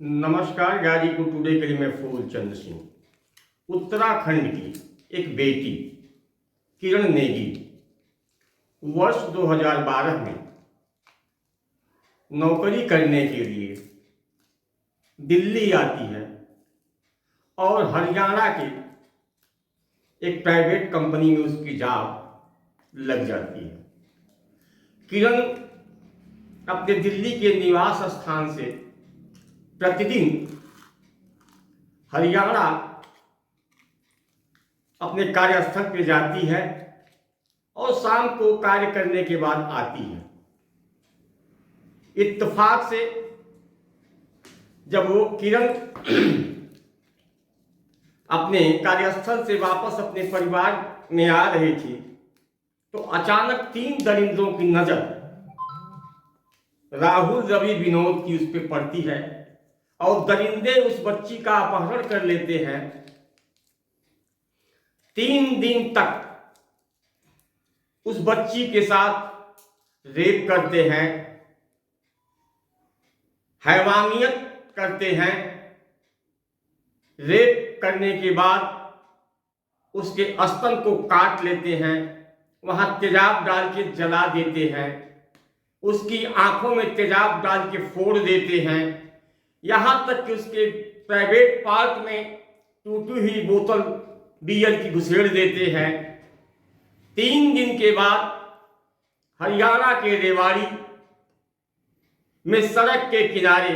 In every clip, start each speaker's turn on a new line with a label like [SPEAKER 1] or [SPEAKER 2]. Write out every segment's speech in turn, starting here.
[SPEAKER 1] नमस्कार। गाजीपुर टुडे के लिए मैं फूलचंद सिंह। उत्तराखंड की एक बेटी किरण नेगी वर्ष 2012 में नौकरी करने के लिए दिल्ली आती है और हरियाणा के एक प्राइवेट कंपनी में उसकी जॉब लग जाती है। किरण अपने दिल्ली के निवास स्थान से प्रतिदिन हरियाणा अपने कार्यस्थल पे जाती है और शाम को कार्य करने के बाद आती है। इत्तेफाक से जब वो किरण अपने कार्यस्थल से वापस अपने परिवार में आ रही थी तो अचानक 3 दरिंदों की नजर राहुल, रवि, विनोद की उस पर पड़ती है और दरिंदे उस बच्ची का अपहरण कर लेते हैं। 3 दिन तक उस बच्ची के साथ रेप करते हैं, हैवानियत करते हैं। रेप करने के बाद उसके स्तन को काट लेते हैं, वहां तेजाब डाल के जला देते हैं, उसकी आंखों में तेजाब डाल के फोड़ देते हैं, यहां तक कि उसके प्राइवेट पार्ट में टूटी हुई बोतल बियर की घुसेड़ देते हैं। 3 दिन के बाद हरियाणा के रेवाड़ी में सड़क के किनारे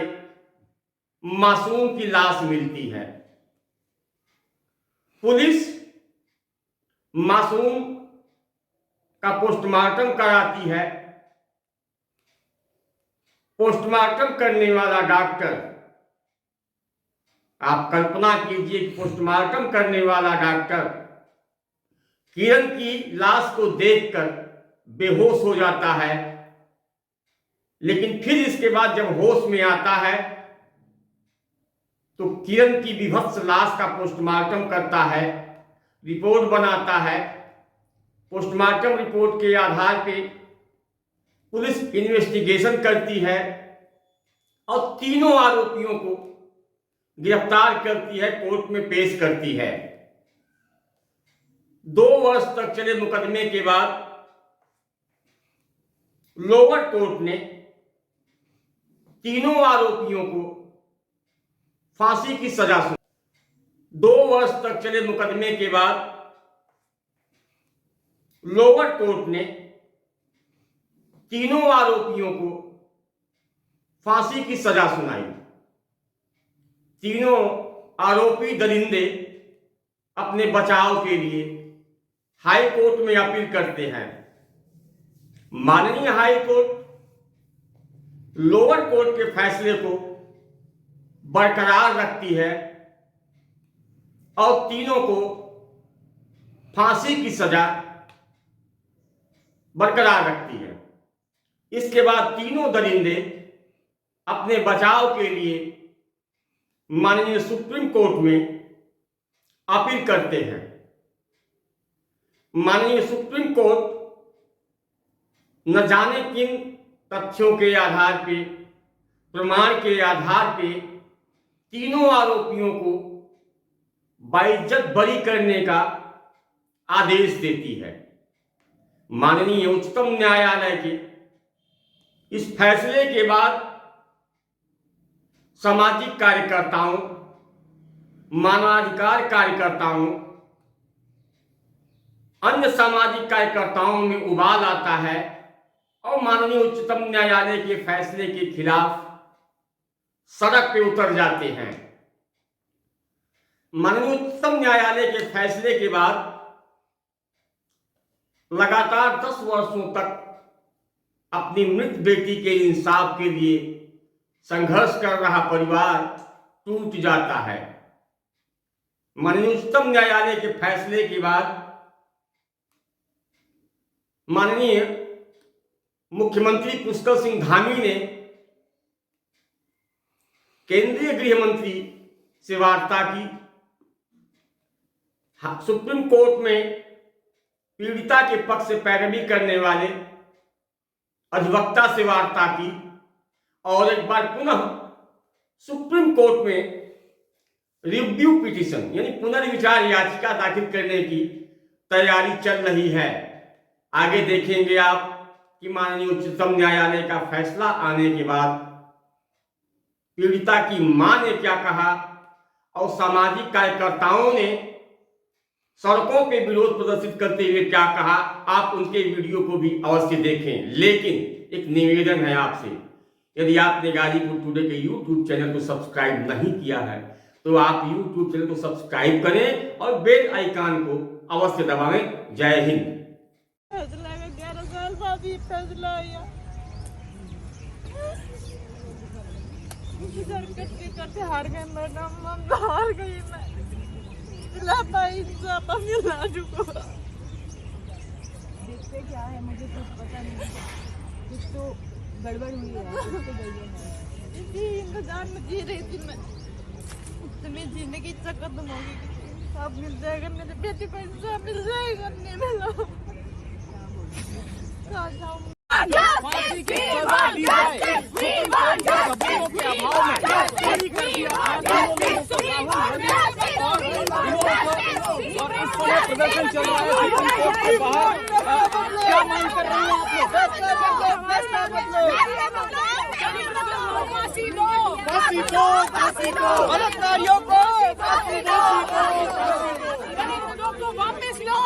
[SPEAKER 1] मासूम की लाश मिलती है। पुलिस मासूम का पोस्टमार्टम कराती है। पोस्टमार्टम करने वाला डॉक्टर, आप कल्पना कीजिए कि पोस्टमार्टम करने वाला डॉक्टर किरण की लाश को देखकर बेहोश हो जाता है, लेकिन फिर इसके बाद जब होश में आता है तो किरण की विभत्स लाश का पोस्टमार्टम करता है, रिपोर्ट बनाता है। पोस्टमार्टम रिपोर्ट के आधार पे पुलिस इन्वेस्टिगेशन करती है और तीनों आरोपियों को गिरफ्तार करती है, कोर्ट में पेश करती है। 2 वर्ष तक चले मुकदमे के बाद लोअर कोर्ट ने तीनों आरोपियों को फांसी की सजा सुनाई। 2 वर्ष तक चले मुकदमे के बाद लोअर कोर्ट ने तीनों आरोपियों को फांसी की सजा सुनाई। तीनों आरोपी दरिंदे अपने बचाव के लिए हाई कोर्ट में अपील करते हैं। माननीय हाई कोर्ट लोअर कोर्ट के फैसले को बरकरार रखती है और तीनों को फांसी की सजा बरकरार रखती है। इसके बाद तीनों दरिंदे अपने बचाव के लिए माननीय सुप्रीम कोर्ट में अपील करते हैं। माननीय सुप्रीम कोर्ट न जाने किन तथ्यों के आधार पे, प्रमाण के आधार पे तीनों आरोपियों को बाइज्जत बरी करने का आदेश देती है। माननीय उच्चतम न्यायालय के इस फैसले के बाद सामाजिक कार्यकर्ताओं, मानवाधिकार कार्यकर्ताओं, अन्य सामाजिक कार्यकर्ताओं में उबाल आता है और माननीय उच्चतम न्यायालय के फैसले के खिलाफ सड़क पे उतर जाते हैं। माननीय उच्चतम न्यायालय के फैसले के बाद लगातार 10 वर्षों तक अपनी मृत बेटी के इंसाफ के लिए संघर्ष कर रहा परिवार टूट जाता है। माननीय उच्चतम न्यायालय के फैसले के बाद माननीय मुख्यमंत्री पुष्कर सिंह धामी ने केंद्रीय गृह मंत्री से वार्ता की। सुप्रीम कोर्ट में पीड़िता के पक्ष से पैरवी करने वाले अधिवक्ता से वार्ता की और एक बार पुनः सुप्रीम कोर्ट में रिव्यू पिटीशन यानी पुनर्विचार याचिका दाखिल करने की तैयारी चल रही है। आगे देखेंगे आप कि माननीय उच्चतम न्यायालय का फैसला आने के बाद पीड़िता की मां ने क्या कहा और सामाजिक कार्यकर्ताओं ने सड़कों पे विरोध प्रदर्शित करते हुए क्या कहा, आप उनके वीडियो को भी अवश्य देखें। लेकिन एक निवेदन है आपसे, यदि आपने गाजीपुर टुडे के यूट्यूब चैनल को सब्सक्राइब नहीं किया है तो आप यूट्यूब चैनल को सब्सक्राइब करें और बेल आइकन को अवश्य दबाएं। जय हिंद।
[SPEAKER 2] फैसला 11 साल बाद ही फैसला आया। करते हार गए मैडम, हम हार गई। मैं मिला पाई मिला चुको।
[SPEAKER 3] देखते क्या है मुझे कुछ पता नहीं, कुछ तो गड़बड़ हुई है, कुछ तो गड़बड़ है।
[SPEAKER 2] इसी इंतजार में जी रही थी मैं, तुम्हें जीने की इच्छा खत्म होगी। सब मिल जाएगा, मेरे बेटे को इंसाफ मिल जाएगा। नहीं मिला कहाँ जाऊँ?
[SPEAKER 4] फांसी की सजा दी जाए, सबूतों के अभाव में बरी कर दिया और इस समय प्रदर्शन चल रहा है सुप्रीम कोर्ट के बाहर। क्या मांग कर रहे हैं आप लोग? फांसी दो बलात्कारियों को, वापस लो।